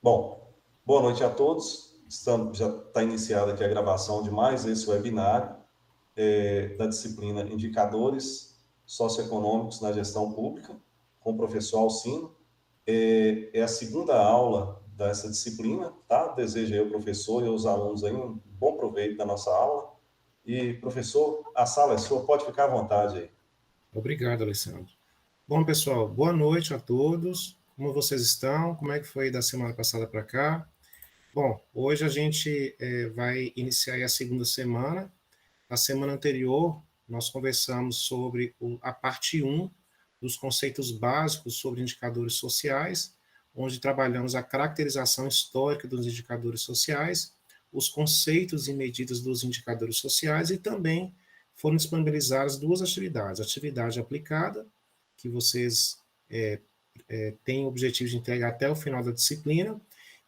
Bom, boa noite a todos. Já está iniciada aqui a gravação de mais esse webinário da disciplina Indicadores Socioeconômicos na Gestão Pública, com o professor Alcino. É a segunda aula dessa disciplina, tá? Desejo aí ao professor e aos alunos aí um bom proveito da nossa aula. E, professor, a sala é sua, pode ficar à vontade aí. Obrigado, Alessandro. Bom, pessoal, boa noite a todos. Como vocês estão? Como é que foi da semana passada para cá? Bom, hoje a gente vai iniciar a segunda semana. Na semana anterior, nós conversamos sobre a parte 1 dos conceitos básicos sobre indicadores sociais, onde trabalhamos a caracterização histórica dos indicadores sociais, os conceitos e medidas dos indicadores sociais e também foram disponibilizadas duas atividades. A atividade aplicada, que vocês têm o objetivo de entregar até o final da disciplina,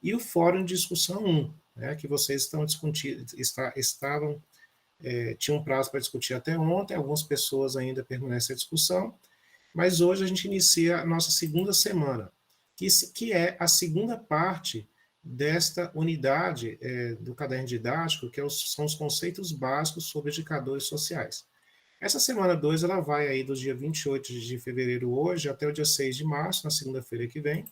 e o fórum de discussão 1, né, que vocês estavam tinha um prazo para discutir até ontem, algumas pessoas ainda permanecem à discussão, mas hoje a gente inicia a nossa segunda semana, que é a segunda parte desta unidade do caderno didático, são os conceitos básicos sobre indicadores sociais. Essa semana 2 ela vai aí do dia 28 de fevereiro hoje até o dia 6 de março, na segunda-feira que vem,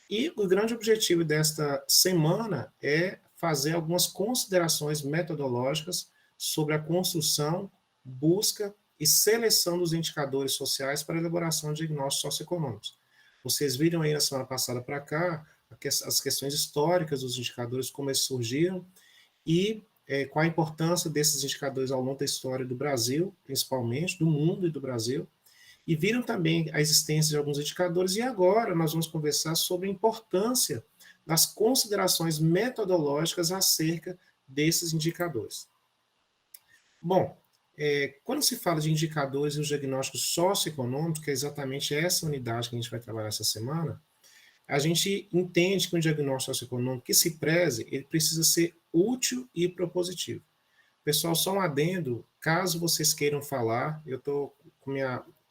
e o grande objetivo desta semana é fazer algumas considerações metodológicas sobre a construção, busca e seleção dos indicadores sociais para a elaboração de diagnósticos socioeconômicos. Vocês viram aí na semana passada para cá as questões históricas dos indicadores, como eles surgiram e qual a importância desses indicadores ao longo da história do Brasil, principalmente, do mundo e do Brasil, e viram também a existência de alguns indicadores, e agora nós vamos conversar sobre a importância das considerações metodológicas acerca desses indicadores. Bom, quando se fala de indicadores e os diagnósticos socioeconômicos, que é exatamente essa unidade que a gente vai trabalhar essa semana, a gente entende que um diagnóstico socioeconômico que se preze, ele precisa ser útil e propositivo. Pessoal, só um adendo, caso vocês queiram falar, eu estou com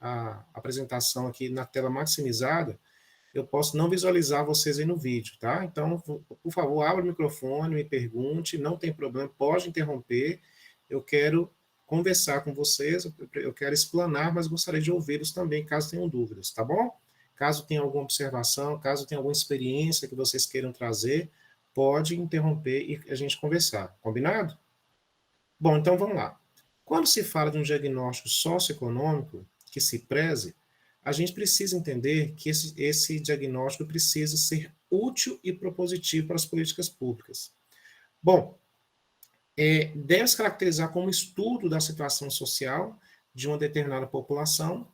a apresentação aqui na tela maximizada, eu posso não visualizar vocês aí no vídeo, tá? Então, por favor, abra o microfone, me pergunte, não tem problema, pode interromper, eu quero conversar com vocês, eu quero explanar, mas gostaria de ouvi-los também, caso tenham dúvidas, tá bom? Caso tenha alguma observação, caso tenha alguma experiência que vocês queiram trazer, pode interromper e a gente conversar, combinado? Bom, então vamos lá. Quando se fala de um diagnóstico socioeconômico que se preze, a gente precisa entender que esse diagnóstico precisa ser útil e propositivo para as políticas públicas. Bom, deve se caracterizar como estudo da situação social de uma determinada população.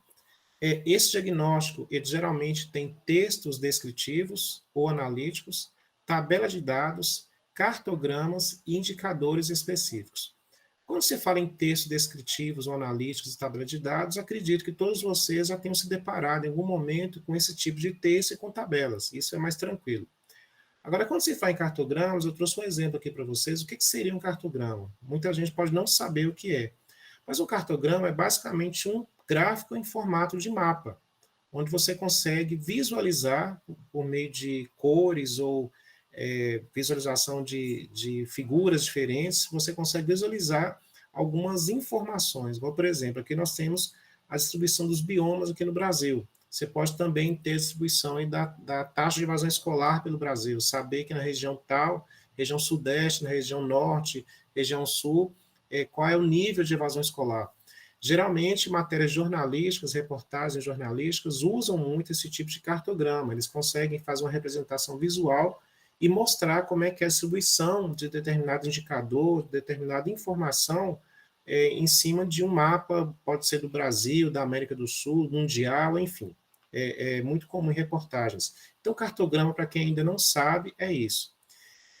Esse diagnóstico, ele geralmente tem textos descritivos ou analíticos, tabela de dados, cartogramas e indicadores específicos. Quando você fala em textos descritivos ou analíticos e tabela de dados, acredito que todos vocês já tenham se deparado em algum momento com esse tipo de texto e com tabelas. Isso é mais tranquilo. Agora, quando se fala em cartogramas, eu trouxe um exemplo aqui para vocês. O que seria um cartograma? Muita gente pode não saber o que é. Mas um cartograma é basicamente um gráfico em formato de mapa, onde você consegue visualizar, por meio de cores ou visualização de figuras diferentes, você consegue visualizar algumas informações. Igual, por exemplo, aqui nós temos a distribuição dos biomas aqui no Brasil. Você pode também ter a distribuição aí da taxa de evasão escolar pelo Brasil, saber que na região tal, região sudeste, na região norte, região sul, qual é o nível de evasão escolar. Geralmente, matérias jornalísticas, reportagens jornalísticas usam muito esse tipo de cartograma. Eles conseguem fazer uma representação visual e mostrar como é que é a distribuição de determinado indicador, determinada informação em cima de um mapa, pode ser do Brasil, da América do Sul, mundial, enfim. É muito comum em reportagens. Então, cartograma, para quem ainda não sabe, é isso.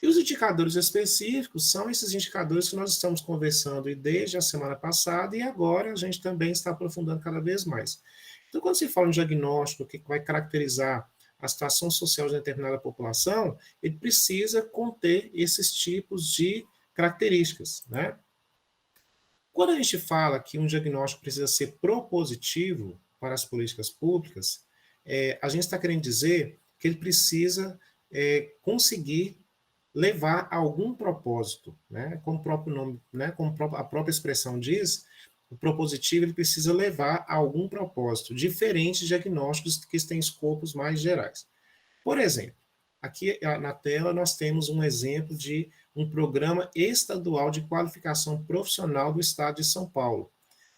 E os indicadores específicos são esses indicadores que nós estamos conversando desde a semana passada e agora a gente também está aprofundando cada vez mais. Então, quando se fala em diagnóstico que vai caracterizar a situação social de determinada população, ele precisa conter esses tipos de características, né? Quando a gente fala que um diagnóstico precisa ser propositivo para as políticas públicas, a gente está querendo dizer que ele precisa conseguir levar a algum propósito, né? Como o próprio nome, né? Como a própria expressão diz, o propositivo ele precisa levar a algum propósito, diferente de diagnósticos que têm escopos mais gerais. Por exemplo, aqui na tela nós temos um exemplo de um programa estadual de qualificação profissional do Estado de São Paulo.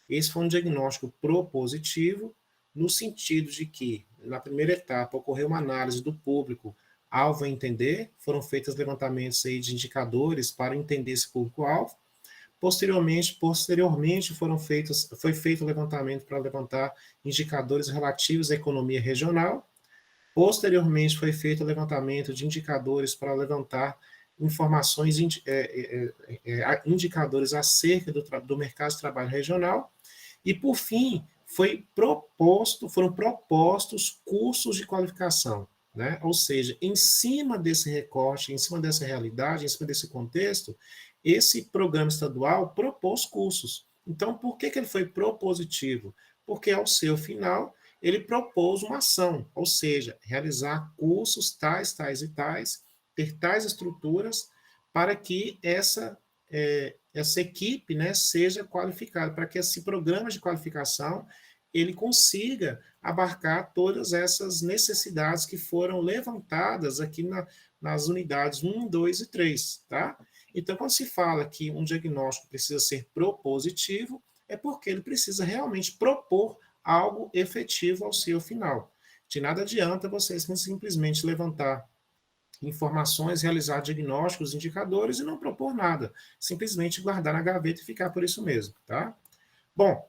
Esse foi um diagnóstico propositivo, no sentido de que, na primeira etapa, ocorreu uma análise do público alvo a entender, foram feitos levantamentos aí de indicadores para entender esse público-alvo. Posteriormente foi feito o levantamento para levantar indicadores relativos à economia regional. Posteriormente, foi feito o levantamento de indicadores para levantar informações, indicadores acerca do mercado de trabalho regional. E, por fim, foram propostos cursos de qualificação, né? Ou seja, em cima desse recorte, em cima dessa realidade, em cima desse contexto, esse programa estadual propôs cursos. Então, por que ele foi propositivo? Porque, ao seu final, ele propôs uma ação, ou seja, realizar cursos tais, tais e tais, ter tais estruturas para que essa equipe, né, seja qualificada, para que esse programa de qualificação ele consiga abarcar todas essas necessidades que foram levantadas aqui nas unidades 1, 2 e 3, tá? Então, quando se fala que um diagnóstico precisa ser propositivo, é porque ele precisa realmente propor algo efetivo ao seu final. De nada adianta vocês simplesmente levantar informações, realizar diagnósticos, indicadores e não propor nada. Simplesmente guardar na gaveta e ficar por isso mesmo, tá? Bom,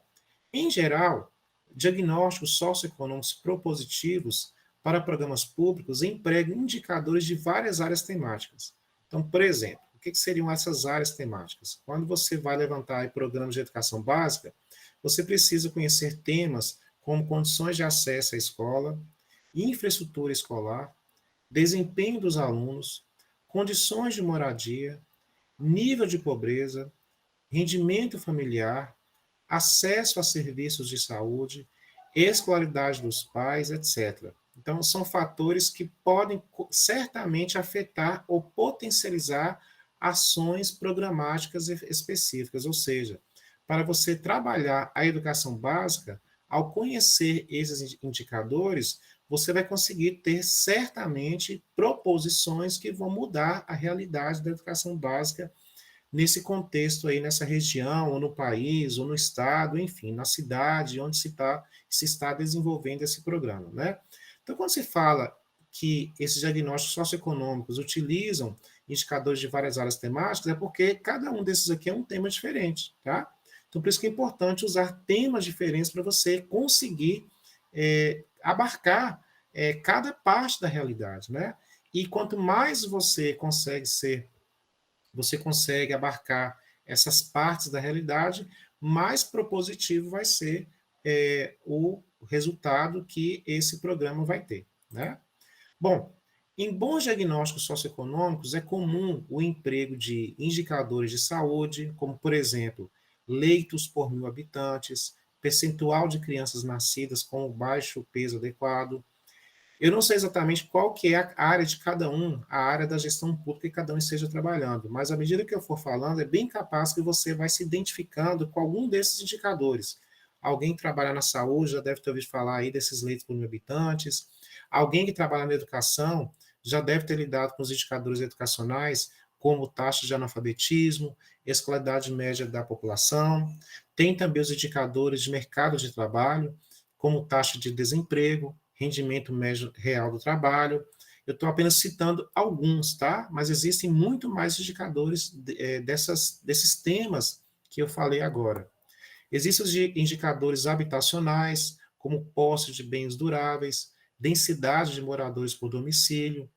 em geral, diagnósticos socioeconômicos propositivos para programas públicos empregam indicadores de várias áreas temáticas. Então, por exemplo, o que seriam essas áreas temáticas? Quando você vai levantar programas de educação básica, você precisa conhecer temas como condições de acesso à escola, infraestrutura escolar, desempenho dos alunos, condições de moradia, nível de pobreza, rendimento familiar, acesso a serviços de saúde, escolaridade dos pais, etc. Então, são fatores que podem certamente afetar ou potencializar ações programáticas específicas, ou seja, para você trabalhar a educação básica, ao conhecer esses indicadores, você vai conseguir ter certamente proposições que vão mudar a realidade da educação básica nesse contexto aí, nessa região, ou no país, ou no estado, enfim, na cidade onde se está desenvolvendo esse programa, né? Então, quando se fala que esses diagnósticos socioeconômicos utilizam indicadores de várias áreas temáticas, é porque cada um desses aqui é um tema diferente, tá? Então, por isso que é importante usar temas diferentes para você conseguir abarcar cada parte da realidade, né? E quanto mais você consegue abarcar essas partes da realidade, mais propositivo vai ser o resultado que esse programa vai ter, né? Bom, em bons diagnósticos socioeconômicos, é comum o emprego de indicadores de saúde, como, por exemplo, leitos por 1.000 habitantes, percentual de crianças nascidas com baixo peso adequado. Eu não sei exatamente qual que é a área de cada um, a área da gestão pública que cada um esteja trabalhando, mas à medida que eu for falando, é bem capaz que você vai se identificando com algum desses indicadores. Alguém que trabalha na saúde já deve ter ouvido falar aí desses leitos por 1.000 habitantes. Alguém que trabalha na educação já deve ter lidado com os indicadores educacionais, como taxa de analfabetismo, escolaridade média da população. Tem também os indicadores de mercado de trabalho, como taxa de desemprego, rendimento médio real do trabalho. Eu estou apenas citando alguns, tá? Mas existem muito mais indicadores desses temas que eu falei agora. Existem os indicadores habitacionais, como posse de bens duráveis, densidade de moradores por domicílio,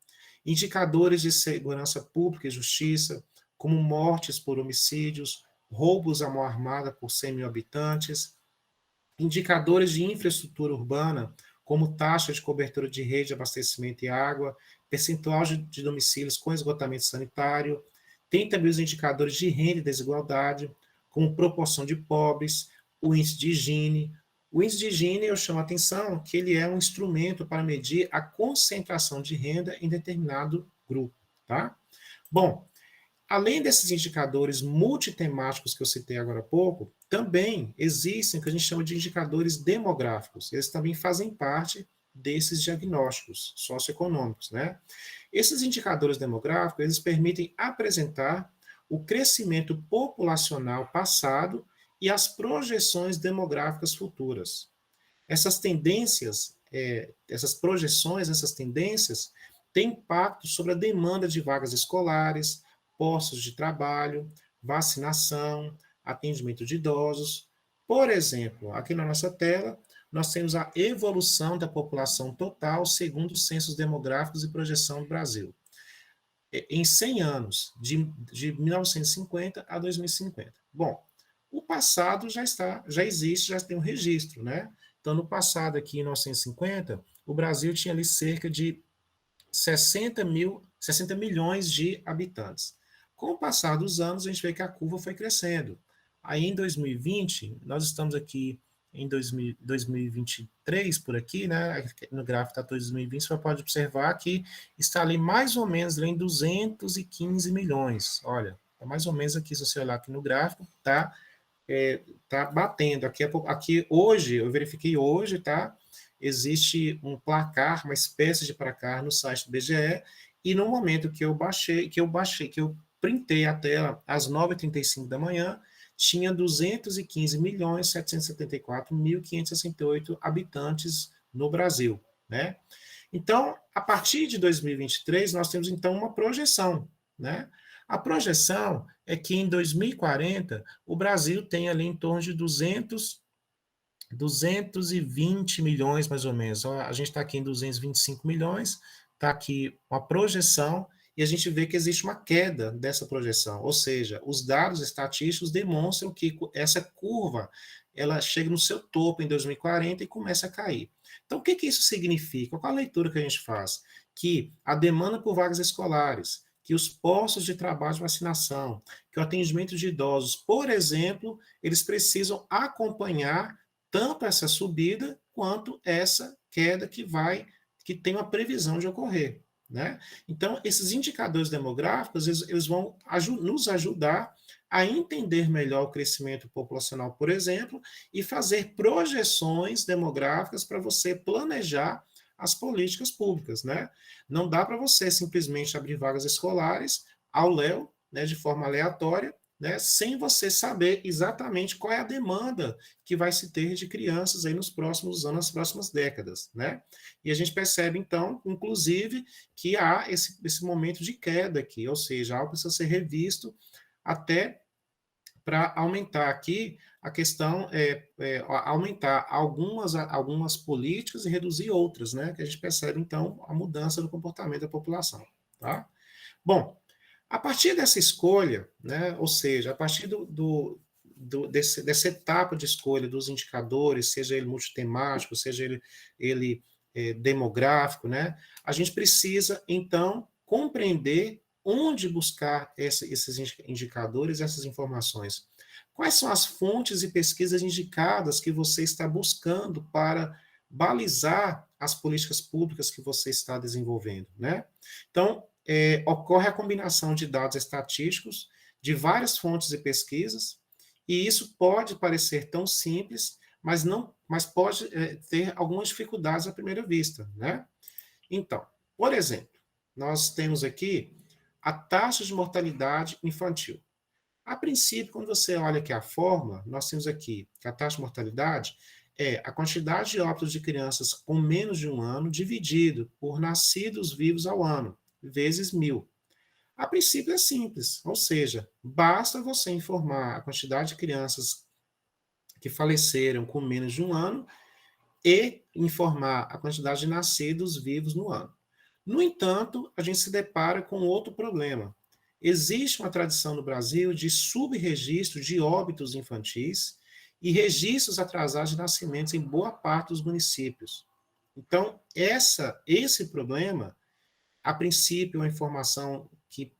indicadores de segurança pública e justiça, como mortes por homicídios, roubos à mão armada por 100.000 habitantes, indicadores de infraestrutura urbana, como taxa de cobertura de rede de abastecimento e água, percentual de domicílios com esgotamento sanitário. Tem também os indicadores de renda e desigualdade, como proporção de pobres, o índice de Gini, O índice de Gini, eu chamo a atenção que ele é um instrumento para medir a concentração de renda em determinado grupo, tá? Bom, além desses indicadores multitemáticos que eu citei agora há pouco, também existem o que a gente chama de indicadores demográficos. Eles também fazem parte desses diagnósticos socioeconômicos, né? Esses indicadores demográficos, eles permitem apresentar o crescimento populacional passado e as projeções demográficas futuras. Essas tendências, essas projeções, essas tendências têm impacto sobre a demanda de vagas escolares, postos de trabalho, vacinação, atendimento de idosos. Por exemplo, aqui na nossa tela, nós temos a evolução da população total segundo os censos demográficos e projeção do Brasil. Em 100 anos, de 1950 a 2050. Bom, o passado já existe, já tem um registro, né? Então, no passado, aqui em 1950, o Brasil tinha ali cerca de 60 milhões de habitantes. Com o passar dos anos, a gente vê que a curva foi crescendo. Aí, em 2020, nós estamos aqui em 2023, por aqui, né? No gráfico está 2020, você pode observar que está ali mais ou menos ali em 215 milhões. Olha, é mais ou menos aqui, se você olhar aqui no gráfico, tá batendo. Aqui hoje, eu verifiquei hoje, tá? Existe um placar, uma espécie de placar no site do BGE, e no momento que eu printei a tela às 9h35 da manhã, tinha 215.774.568 habitantes no Brasil, né? Então, a partir de 2023, nós temos então uma projeção, né? A projeção é que em 2040 o Brasil tem ali em torno de 220 milhões, mais ou menos. A gente está aqui em 225 milhões, está aqui uma projeção, e a gente vê que existe uma queda dessa projeção, ou seja, os dados estatísticos demonstram que essa curva ela chega no seu topo em 2040 e começa a cair. Então, o que isso significa? Qual a leitura que a gente faz? Que a demanda por vagas escolares, que os postos de trabalho de vacinação, que o atendimento de idosos, por exemplo, eles precisam acompanhar tanto essa subida quanto essa queda que tem uma previsão de ocorrer, né? Então, esses indicadores demográficos, eles vão nos ajudar a entender melhor o crescimento populacional, por exemplo, e fazer projeções demográficas para você planejar as políticas públicas, né? Não dá para você simplesmente abrir vagas escolares ao léu, né, de forma aleatória, né, sem você saber exatamente qual é a demanda que vai se ter de crianças aí nos próximos anos, nas próximas décadas, né? E a gente percebe, então, inclusive, que há esse momento de queda aqui, ou seja, algo precisa ser revisto até para aumentar aqui a questão, aumentar algumas políticas e reduzir outras, né? Que a gente percebe, então, a mudança do comportamento da população, tá? Bom, a partir dessa escolha, né, ou seja, a partir dessa etapa de escolha dos indicadores, seja ele multitemático, seja ele demográfico, né, a gente precisa, então, compreender onde buscar esses indicadores, essas informações. Quais são as fontes e pesquisas indicadas que você está buscando para balizar as políticas públicas que você está desenvolvendo, né? Então, ocorre a combinação de dados estatísticos de várias fontes e pesquisas, e isso pode parecer tão simples, mas pode ter algumas dificuldades à primeira vista, né? Então, por exemplo, nós temos aqui a taxa de mortalidade infantil. A princípio, quando você olha aqui a forma, nós temos aqui que a taxa de mortalidade é a quantidade de óbitos de crianças com menos de um ano dividido por nascidos vivos ao ano, vezes 1.000. A princípio é simples, ou seja, basta você informar a quantidade de crianças que faleceram com menos de um ano e informar a quantidade de nascidos vivos no ano. No entanto, a gente se depara com outro problema. Existe uma tradição no Brasil de subregistro de óbitos infantis e registros atrasados de nascimentos em boa parte dos municípios. Então, esse problema, a princípio, é uma informação que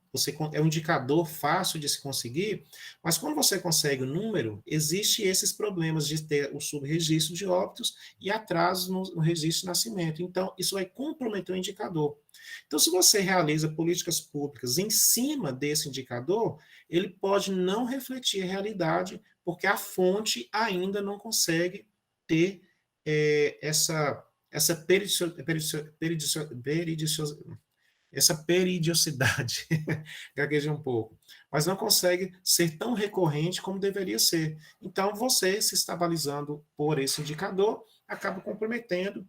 é um indicador fácil de se conseguir, mas quando você consegue o número, existe esses problemas de ter o subregistro de óbitos e atrasos no registro de nascimento. Então, isso vai comprometer o indicador. Então, se você realiza políticas públicas em cima desse indicador, ele pode não refletir a realidade, porque a fonte ainda não consegue ter essa peridiosidade, gaguejei um pouco, mas não consegue ser tão recorrente como deveria ser. Então, você se estabilizando por esse indicador acaba comprometendo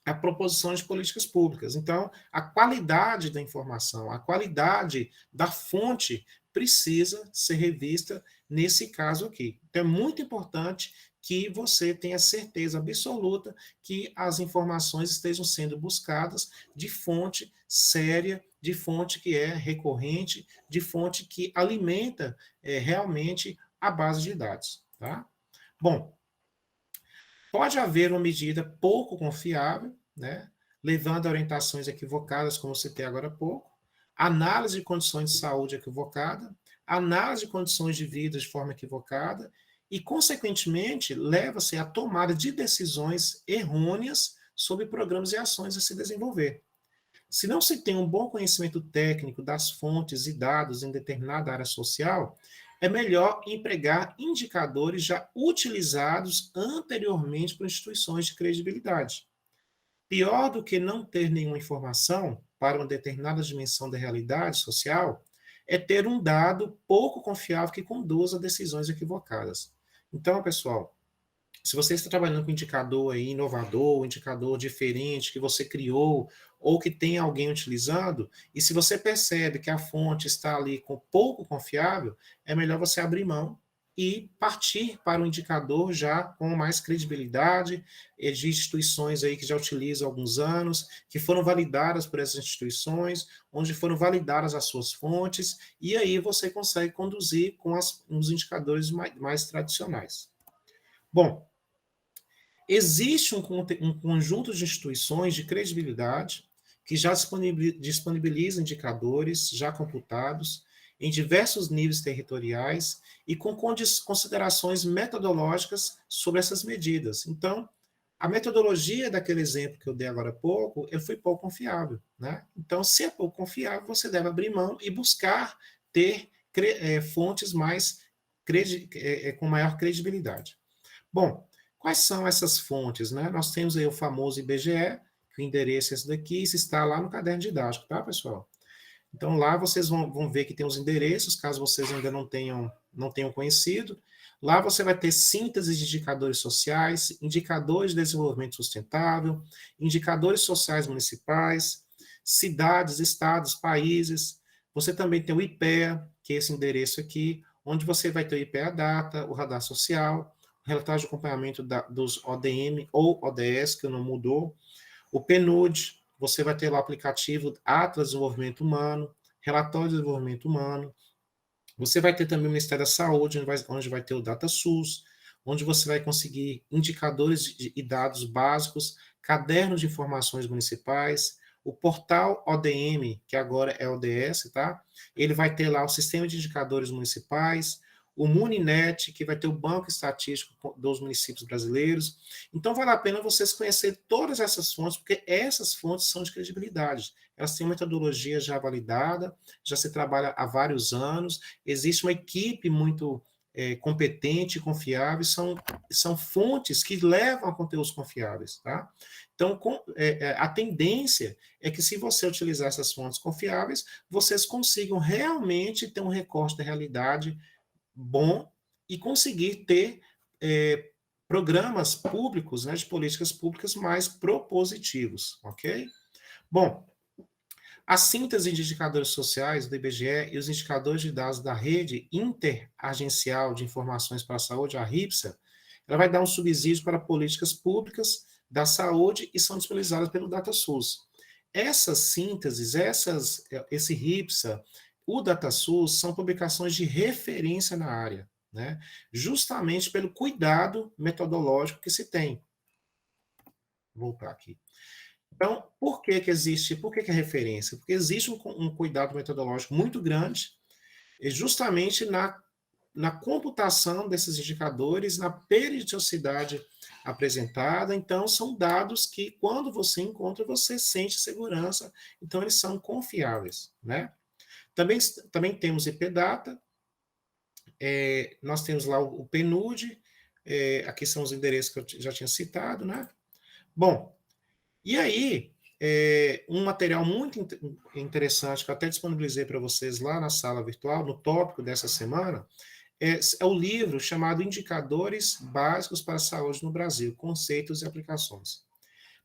a proposição de políticas públicas. Então, a qualidade da informação, a qualidade da fonte precisa ser revista nesse caso aqui. Então, é muito importante que você tenha certeza absoluta que as informações estejam sendo buscadas de fonte séria, de fonte que é recorrente, de fonte que alimenta realmente a base de dados. Tá? Bom, pode haver uma medida pouco confiável, né, levando a orientações equivocadas, como citei agora há pouco, análise de condições de saúde equivocada, análise de condições de vida de forma equivocada, e, consequentemente, leva-se à tomada de decisões errôneas sobre programas e ações a se desenvolver. Se não se tem um bom conhecimento técnico das fontes e dados em determinada área social, é melhor empregar indicadores já utilizados anteriormente por instituições de credibilidade. Pior do que não ter nenhuma informação para uma determinada dimensão da realidade social é ter um dado pouco confiável que conduza a decisões equivocadas. Então, pessoal, se você está trabalhando com um indicador aí inovador, um indicador diferente que você criou ou que tem alguém utilizando, e se você percebe que a fonte está ali com pouco confiável, é melhor você abrir mão e partir para um indicador já com mais credibilidade, de instituições aí que já utilizam há alguns anos, que foram validadas por essas instituições, onde foram validadas as suas fontes, e aí você consegue conduzir com os indicadores mais tradicionais. Bom, existe um conjunto de instituições de credibilidade que já disponibilizam indicadores já computados em diversos níveis territoriais e com considerações metodológicas sobre essas medidas. Então, a metodologia daquele exemplo que eu dei agora há pouco, foi pouco confiável, né? Então, se é pouco confiável, você deve abrir mão e buscar ter fontes com maior credibilidade. Bom, quais são essas fontes, né? Nós temos aí o famoso IBGE, que o endereço é esse daqui, isso está lá no caderno didático, tá, pessoal? Então, lá vocês vão ver que tem os endereços, caso vocês ainda não tenham conhecido. Lá você vai ter síntese de indicadores sociais, indicadores de desenvolvimento sustentável, indicadores sociais municipais, cidades, estados, países. Você também tem o IPEA, que é esse endereço aqui, onde você vai ter o IPEA Data, o Radar Social, o relatório de acompanhamento dos ODM ou ODS, que não mudou, o PNUD, você vai ter lá o aplicativo Atlas de Desenvolvimento Humano, Relatório de Desenvolvimento Humano, você vai ter também o Ministério da Saúde, onde vai ter o DataSUS, onde você vai conseguir indicadores e dados básicos, cadernos de informações municipais, o portal ODM, que agora é ODS, tá? Ele vai ter lá o sistema de indicadores municipais, o Muninet, que vai ter o banco estatístico dos municípios brasileiros. Então, vale a pena vocês conhecerem todas essas fontes, porque essas fontes são de credibilidade. Elas têm metodologia já validada, já se trabalha há vários anos, existe uma equipe muito competente, confiável, são fontes que levam a conteúdos confiáveis, tá? Então, a tendência é que, se você utilizar essas fontes confiáveis, vocês consigam realmente ter um recorte da realidade bom e conseguir ter programas públicos, né, de políticas públicas mais propositivos, ok? Bom, a síntese de indicadores sociais do IBGE e os indicadores de dados da Rede Interagencial de Informações para a Saúde, a RIPSA, ela vai dar um subsídio para políticas públicas da saúde e são disponibilizadas pelo DataSUS. Essas sínteses, esse RIPSA, o DataSUS, são publicações de referência na área, né? Justamente pelo cuidado metodológico que se tem. Vou voltar aqui. Então, por que que existe, por que que é referência? Porque existe um cuidado metodológico muito grande, justamente na computação desses indicadores, na periodicidade apresentada. Então, são dados que, quando você encontra, você sente segurança. Então, eles são confiáveis, né? Também, também temos IPData, nós temos lá o PNUD, aqui são os endereços que eu já tinha citado, né? Bom, e aí, um material muito interessante que eu até disponibilizei para vocês lá na sala virtual, no tópico dessa semana, é o livro chamado Indicadores Básicos para a Saúde no Brasil, Conceitos e Aplicações.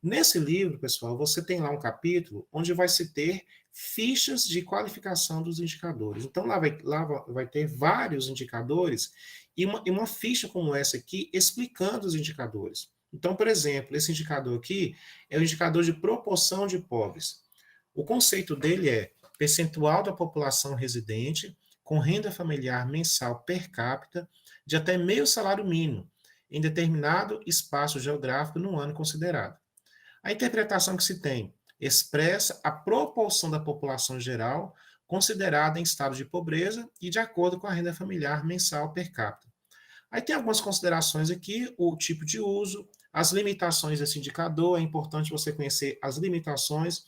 Nesse livro, pessoal, você tem lá um capítulo onde vai se ter fichas de qualificação dos indicadores. Então, lá vai ter vários indicadores e uma ficha como essa aqui explicando os indicadores. Então, por exemplo, esse indicador aqui é o indicador de proporção de pobres. O conceito dele é percentual da população residente com renda familiar mensal per capita de até meio salário mínimo em determinado espaço geográfico no ano considerado. A interpretação que se tem expressa a proporção da população geral considerada em estado de pobreza e de acordo com a renda familiar mensal per capita. Aí tem algumas considerações aqui, o tipo de uso, as limitações desse indicador, é importante você conhecer as limitações,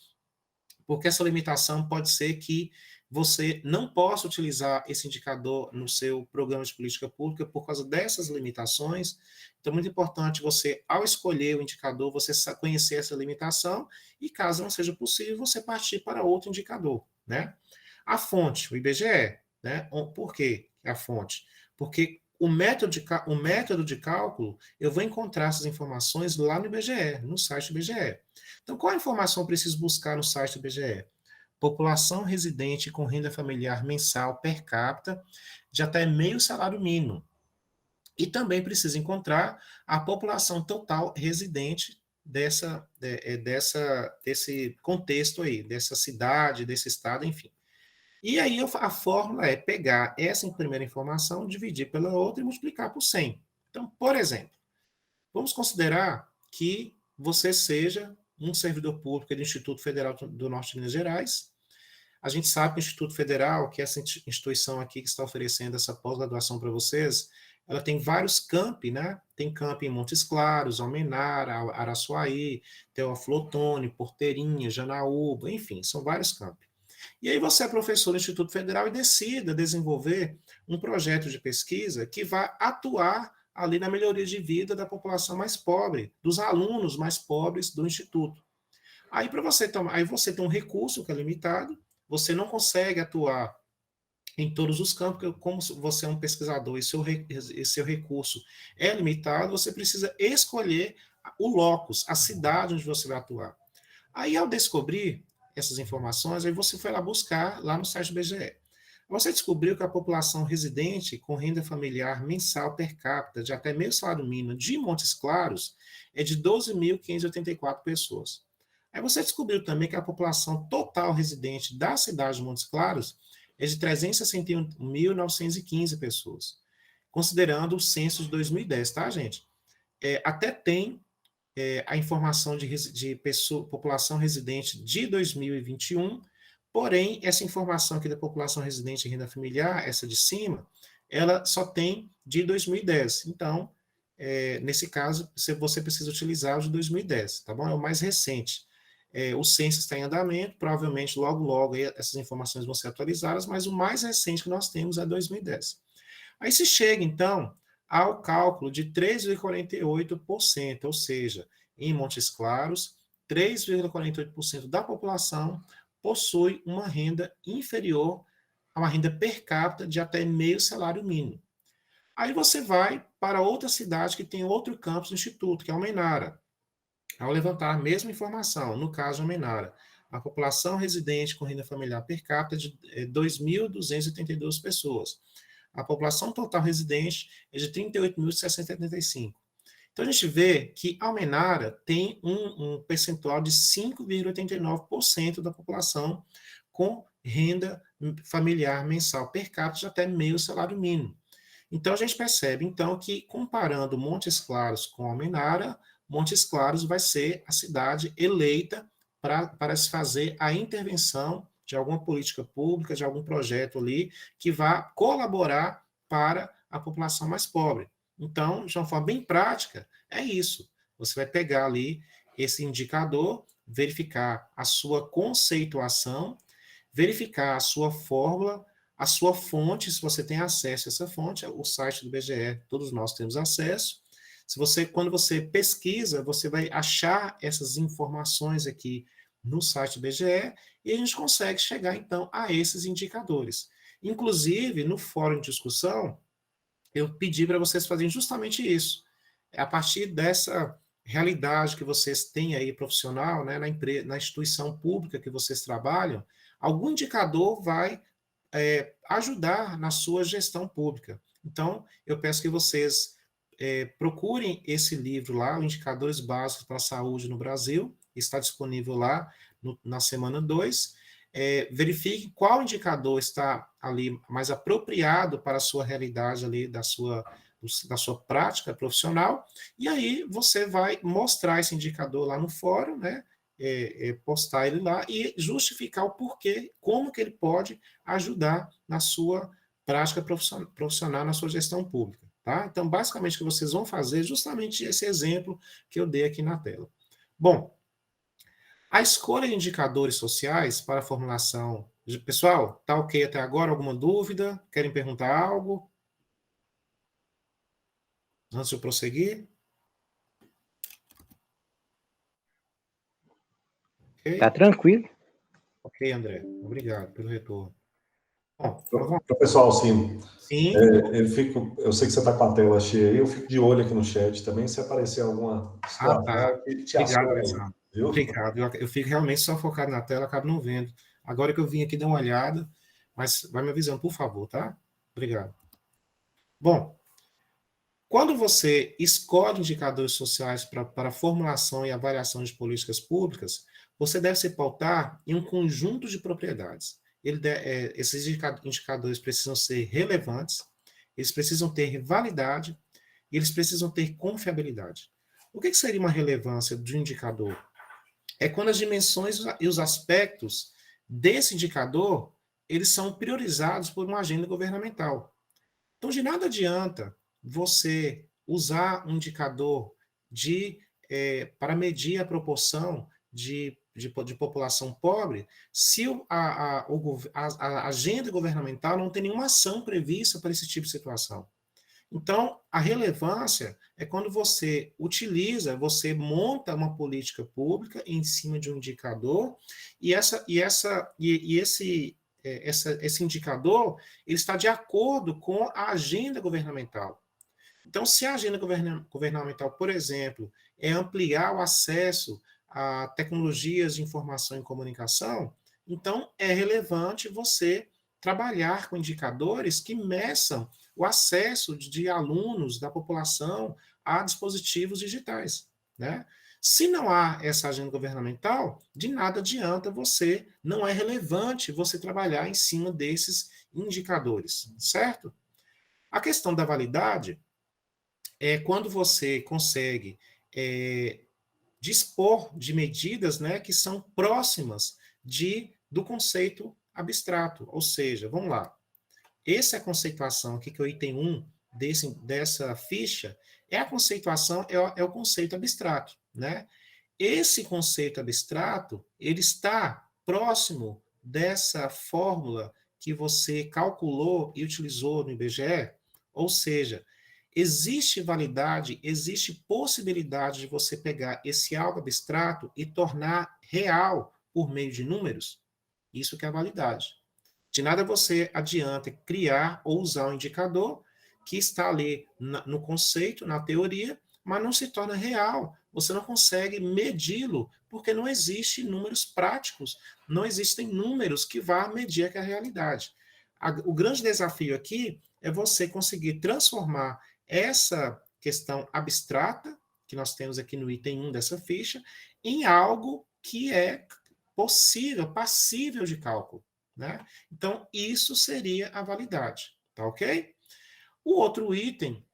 porque essa limitação pode ser que você não possa utilizar esse indicador no seu programa de política pública por causa dessas limitações. Então, é muito importante você, ao escolher o indicador, você conhecer essa limitação e, caso não seja possível, você partir para outro indicador, né? A fonte, o IBGE, né? Por quê a fonte? Porque o método de cálculo, eu vou encontrar essas informações lá no IBGE, no site do IBGE. Então, qual a informação eu preciso buscar no site do IBGE? População residente com renda familiar mensal per capita de até meio salário mínimo. E também precisa encontrar a população total residente desse contexto aí, dessa cidade, desse estado, enfim. E aí a fórmula é pegar essa primeira informação, dividir pela outra e multiplicar por 100. Então, por exemplo, vamos considerar que você seja um servidor público do Instituto Federal do Norte de Minas Gerais. A gente sabe que o Instituto Federal, que é essa instituição aqui que está oferecendo essa pós-graduação para vocês, ela tem vários campi, né? Tem campi em Montes Claros, Almenara, Araçuaí, Teoflotone, Porteirinha, Janaúba, enfim, são vários campi. E aí você é professor do Instituto Federal e decida desenvolver um projeto de pesquisa que vai atuar ali na melhoria de vida da população mais pobre, dos alunos mais pobres do Instituto. Aí você tem um recurso que é limitado, você não consegue atuar em todos os campos, porque como você é um pesquisador e seu recurso é limitado, você precisa escolher o locus, a cidade onde você vai atuar. Aí, ao descobrir essas informações, aí você foi lá buscar lá no site do IBGE. Você descobriu que a população residente com renda familiar mensal per capita de até meio salário mínimo de Montes Claros é de 12.584 pessoas. Aí você descobriu também que a população total residente da cidade de Montes Claros é de 361.915 pessoas, considerando o censo de 2010, tá, gente? Até tem a informação de população residente de 2021, porém, essa informação aqui da população residente em renda familiar, essa de cima, ela só tem de 2010. Então, nesse caso, você precisa utilizar o de 2010, tá bom? É o mais recente. O censo está em andamento, provavelmente logo essas informações vão ser atualizadas, mas o mais recente que nós temos é 2010. Aí se chega, então, ao cálculo de 3,48%, ou seja, em Montes Claros, 3,48% da população possui uma renda inferior a uma renda per capita de até meio salário mínimo. Aí você vai para outra cidade que tem outro campus do Instituto, que é Almenara. Ao levantar a mesma informação, no caso de Almenara, a população residente com renda familiar per capita de 2.282 pessoas. A população total residente é de 38.675. Então, a gente vê que Almenara tem um percentual de 5,89% da população com renda familiar mensal per capita de até meio salário mínimo. Então, a gente percebe, então, que comparando Montes Claros com Almenara, Montes Claros vai ser a cidade eleita para se fazer a intervenção de alguma política pública, de algum projeto ali, que vá colaborar para a população mais pobre. Então, de uma forma bem prática, é isso. Você vai pegar ali esse indicador, verificar a sua conceituação, verificar a sua fórmula, a sua fonte, se você tem acesso a essa fonte, o site do IBGE, todos nós temos acesso. Se você, quando você pesquisa, você vai achar essas informações aqui no site do IBGE e a gente consegue chegar, então, a esses indicadores. Inclusive, no fórum de discussão, eu pedi para vocês fazerem justamente isso. A partir dessa realidade que vocês têm aí profissional, né, na instituição pública que vocês trabalham, algum indicador vai ajudar na sua gestão pública. Então, eu peço que vocês procurem esse livro lá, Indicadores Básicos para a Saúde no Brasil, está disponível lá na semana 2. Verifique qual indicador está ali mais apropriado para a sua realidade ali, da sua prática profissional, e aí você vai mostrar esse indicador lá no fórum, né? Postar ele lá e justificar o porquê, como que ele pode ajudar na sua prática profissional, na sua gestão pública. Tá? Então, basicamente, o que vocês vão fazer é justamente esse exemplo que eu dei aqui na tela. Bom, a escolha de indicadores sociais para a formulação... Pessoal, tá ok até agora? Alguma dúvida? Querem perguntar algo? Antes de eu prosseguir? Okay? Tá tranquilo. Ok, André. Obrigado pelo retorno. Bom, pessoal, sim. Sim. Eu sei que você está com a tela cheia aí, eu fico de olho aqui no chat também, se aparecer alguma situação que te Obrigado, Alessandro. Viu? Obrigado. Eu fico realmente só focado na tela, acabo não vendo. Agora que eu vim aqui dar uma olhada, mas vai me avisando, por favor, tá? Obrigado. Bom, quando você escolhe indicadores sociais para a formulação e avaliação de políticas públicas, você deve se pautar em um conjunto de propriedades. Esses indicadores precisam ser relevantes, eles precisam ter validade e eles precisam ter confiabilidade. O que seria uma relevância de um indicador? É quando as dimensões e os aspectos desse indicador, eles são priorizados por uma agenda governamental. Então, de nada adianta você usar um indicador para medir a proporção de população pobre, se a agenda governamental não tem nenhuma ação prevista para esse tipo de situação. Então, a relevância é quando você você monta uma política pública em cima de um indicador, e esse indicador ele está de acordo com a agenda governamental. Então, se a agenda governamental, por exemplo, é ampliar o acesso a tecnologias de informação e comunicação, então é relevante você trabalhar com indicadores que meçam o acesso de alunos, da população, a dispositivos digitais, né? Se não há essa agenda governamental, de nada adianta não é relevante você trabalhar em cima desses indicadores, certo? A questão da validade é quando você consegue dispor de medidas, né, que são próximas do conceito abstrato. Ou seja, vamos lá, essa é a conceituação aqui, que é o item 1 dessa ficha, a conceituação, é o conceito abstrato, né? Esse conceito abstrato, ele está próximo dessa fórmula que você calculou e utilizou no IBGE, ou seja, existe validade, existe possibilidade de você pegar esse algo abstrato e tornar real por meio de números? Isso que é a validade. De nada você adianta criar ou usar um indicador que está ali no conceito, na teoria, mas não se torna real. Você não consegue medi-lo, porque não existem números práticos, não existem números que vá medir aquela realidade. O grande desafio aqui é você conseguir transformar essa questão abstrata, que nós temos aqui no item 1 dessa ficha, em algo que é possível, passível de cálculo, né? Então, isso seria a validade, tá ok? O outro item,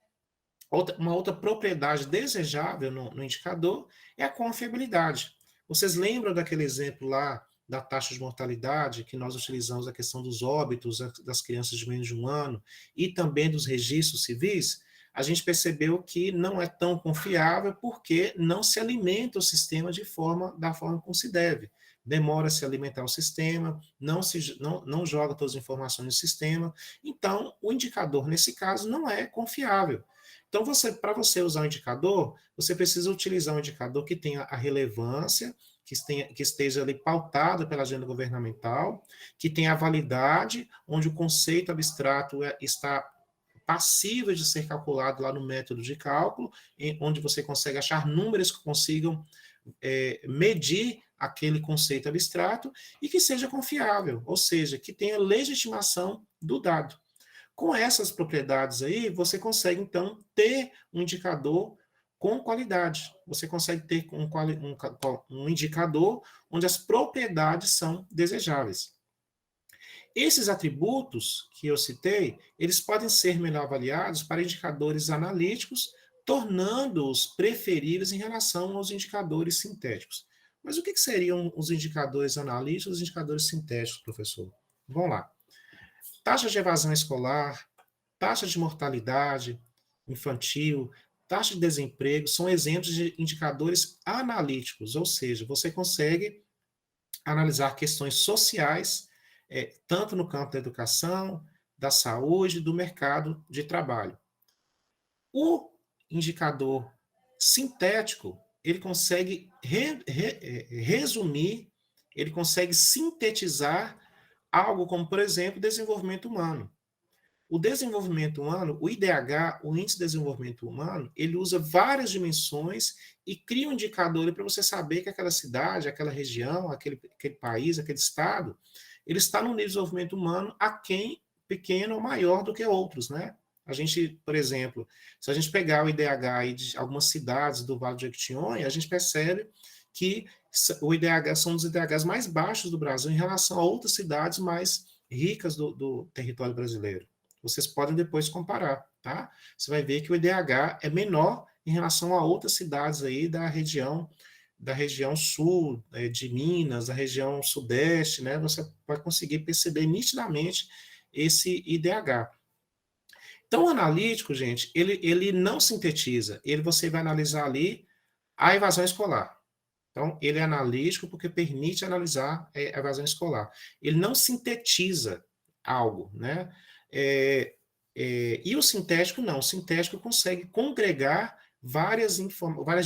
uma outra propriedade desejável no indicador é a confiabilidade. Vocês lembram daquele exemplo lá da taxa de mortalidade, que nós utilizamos a questão dos óbitos das crianças de menos de 1 ano e também dos registros civis? A gente percebeu que não é tão confiável porque não se alimenta o sistema da forma como se deve. Demora-se a se alimentar o sistema, não joga todas as informações no sistema. Então, o indicador, nesse caso, não é confiável. Então, para você usar um indicador, você precisa utilizar um indicador que tenha a relevância, que esteja ali pautado pela agenda governamental, que tenha a validade, onde o conceito abstrato está passível de ser calculado lá no método de cálculo, onde você consegue achar números que consigam medir aquele conceito abstrato e que seja confiável, ou seja, que tenha legitimação do dado. Com essas propriedades aí, você consegue, então, ter um indicador com qualidade. Você consegue ter um indicador onde as propriedades são desejáveis. Esses atributos que eu citei, eles podem ser melhor avaliados para indicadores analíticos, tornando-os preferíveis em relação aos indicadores sintéticos. Mas o que seriam os indicadores analíticos e os indicadores sintéticos, professor? Vamos lá. Taxa de evasão escolar, taxa de mortalidade infantil, taxa de desemprego, são exemplos de indicadores analíticos, ou seja, você consegue analisar questões sociais, tanto no campo da educação, da saúde, do mercado de trabalho. O indicador sintético, ele consegue resumir, ele consegue sintetizar algo como, por exemplo, desenvolvimento humano. O desenvolvimento humano, o IDH, o Índice de Desenvolvimento Humano, ele usa várias dimensões e cria um indicador para você saber que aquela cidade, aquela região, aquele país, aquele estado, ele está num nível de desenvolvimento humano aquém, pequeno ou maior do que outros, né? A gente, por exemplo, se a gente pegar o IDH aí de algumas cidades do Vale do Jequitinhonha, a gente percebe que o IDH são os IDHs mais baixos do Brasil em relação a outras cidades mais ricas do território brasileiro. Vocês podem depois comparar, tá? Você vai ver que o IDH é menor em relação a outras cidades aí da região sul, de Minas, da região sudeste, né? Você vai conseguir perceber nitidamente esse IDH. Então, o analítico, gente, ele não sintetiza, você vai analisar ali a evasão escolar. Então, ele é analítico porque permite analisar a evasão escolar. Ele não sintetiza algo, né? E o sintético não. O sintético consegue congregar várias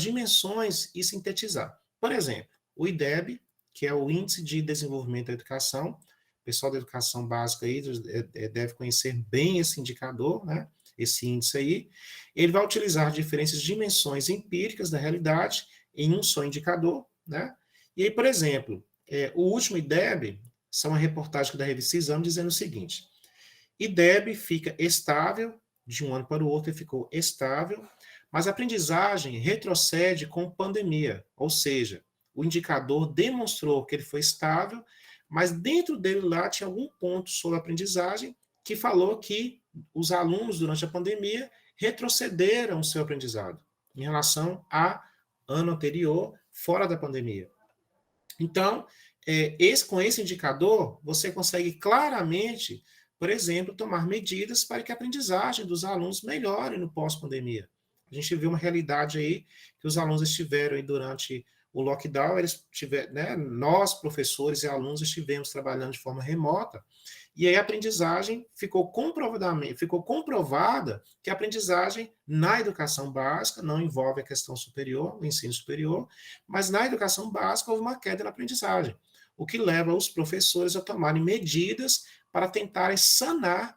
dimensões e sintetizar. Por exemplo, o IDEB, que é o Índice de Desenvolvimento da Educação. O pessoal da educação básica aí deve conhecer bem esse indicador, né? Esse índice aí. Ele vai utilizar diferentes dimensões empíricas da realidade em um só indicador, né? E aí, por exemplo, o último IDEB, são uma reportagem da revista Exame dizendo o seguinte: IDEB fica estável, de um ano para o outro ele ficou estável, mas a aprendizagem retrocede com pandemia, ou seja, o indicador demonstrou que ele foi estável, mas dentro dele lá tinha algum ponto sobre a aprendizagem que falou que os alunos, durante a pandemia, retrocederam o seu aprendizado em relação a ano anterior, fora da pandemia. Então, com esse indicador, você consegue claramente, por exemplo, tomar medidas para que a aprendizagem dos alunos melhore no pós-pandemia. A gente viu uma realidade aí que os alunos estiveram aí durante o lockdown, né, nós, professores e alunos, estivemos trabalhando de forma remota, e aí a aprendizagem ficou comprovada que a aprendizagem na educação básica não envolve a questão superior, o ensino superior, mas na educação básica houve uma queda na aprendizagem, o que leva os professores a tomarem medidas para tentarem sanar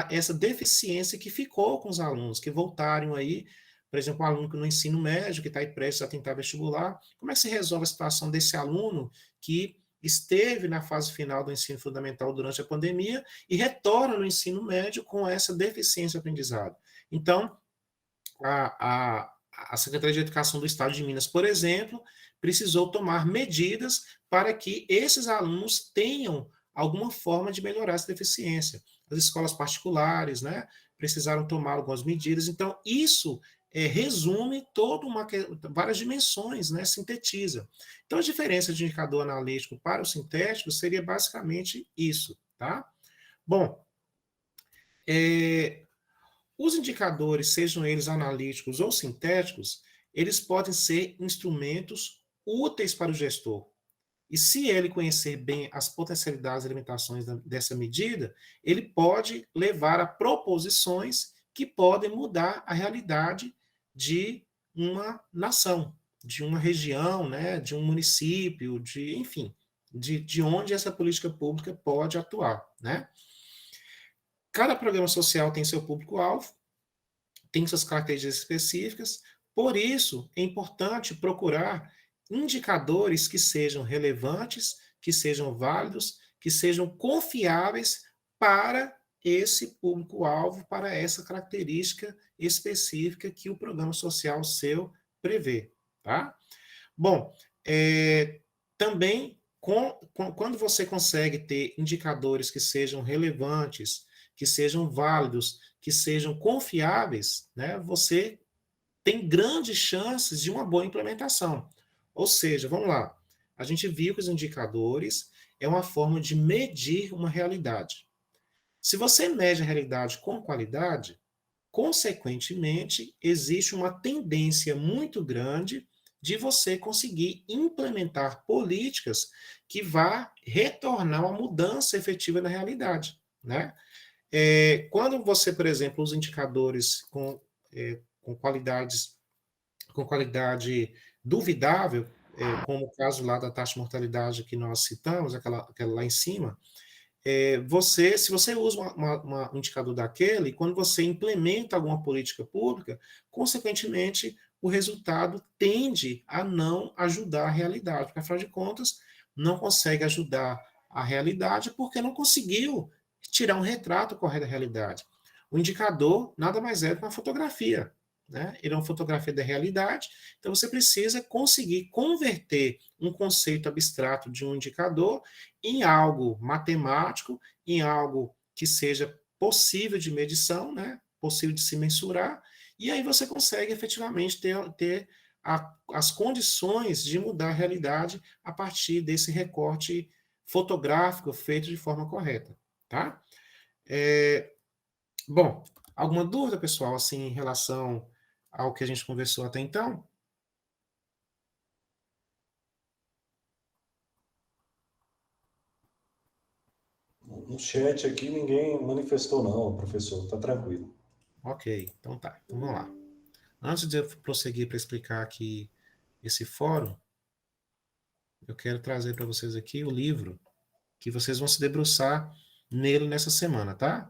essa deficiência que ficou com os alunos, que voltaram aí, por exemplo, um aluno que no ensino médio, que está aí prestes a tentar vestibular, como é que se resolve a situação desse aluno que esteve na fase final do ensino fundamental durante a pandemia e retorna no ensino médio com essa deficiência de aprendizado? Então, a Secretaria de Educação do Estado de Minas, por exemplo, precisou tomar medidas para que esses alunos tenham alguma forma de melhorar essa deficiência. As escolas particulares, né, precisaram tomar algumas medidas. Então, isso resume várias dimensões, né, sintetiza. Então, a diferença de indicador analítico para o sintético seria basicamente isso, tá? Bom, os indicadores, sejam eles analíticos ou sintéticos, eles podem ser instrumentos úteis para o gestor. E se ele conhecer bem as potencialidades e limitações dessa medida, ele pode levar a proposições que podem mudar a realidade de uma nação, de uma região, né, de um município, enfim, de onde essa política pública pode atuar, né? Cada programa social tem seu público-alvo, tem suas características específicas, por isso é importante procurar indicadores que sejam relevantes, que sejam válidos, que sejam confiáveis para esse público-alvo, para essa característica específica que o programa social seu prevê, tá? Bom, também quando você consegue ter indicadores que sejam relevantes, que sejam válidos, que sejam confiáveis, né, você tem grandes chances de uma boa implementação. Ou seja, vamos lá, a gente viu que os indicadores é uma forma de medir uma realidade. Se você mede a realidade com qualidade, consequentemente, existe uma tendência muito grande de você conseguir implementar políticas que vá retornar uma mudança efetiva na realidade, né? Quando você, por exemplo, usa indicadores com qualidade duvidável, como o caso lá da taxa de mortalidade que nós citamos, aquela lá em cima, se você usa um indicador daquele, quando você implementa alguma política pública, consequentemente, o resultado tende a não ajudar a realidade, porque, afinal de contas, não consegue ajudar a realidade porque não conseguiu tirar um retrato correto da realidade. O indicador nada mais é do que uma fotografia, né? Ele é uma fotografia da realidade, então você precisa conseguir converter um conceito abstrato de um indicador em algo matemático, em algo que seja possível de medição, né? Possível de se mensurar, e aí você consegue efetivamente ter as condições de mudar a realidade a partir desse recorte fotográfico feito de forma correta, tá? Bom, alguma dúvida, pessoal, assim, em relação ao que a gente conversou até então? No chat aqui ninguém manifestou não, professor, tá tranquilo. Ok, então tá. Então vamos lá. Antes de eu prosseguir para explicar aqui esse fórum, eu quero trazer para vocês aqui o livro que vocês vão se debruçar nele nessa semana, tá?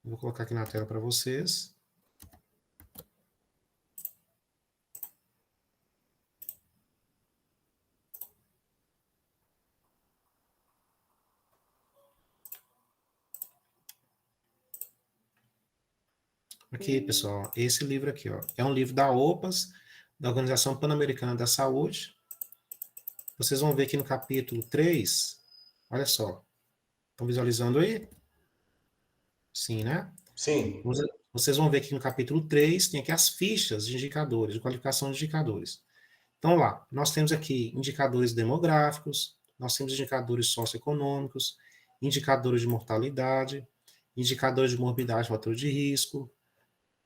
Vou colocar aqui na tela para vocês. Aqui, pessoal, esse livro aqui, ó, é um livro da OPAS, da Organização Pan-Americana da Saúde. Vocês vão ver aqui no capítulo 3, olha só, estão visualizando aí? Sim, né? Sim. Vocês vão ver aqui no capítulo 3, tem aqui as fichas de indicadores, de qualificação de indicadores. Então, lá, nós temos aqui indicadores demográficos, nós temos indicadores socioeconômicos, indicadores de mortalidade, indicadores de morbidade, fator de risco,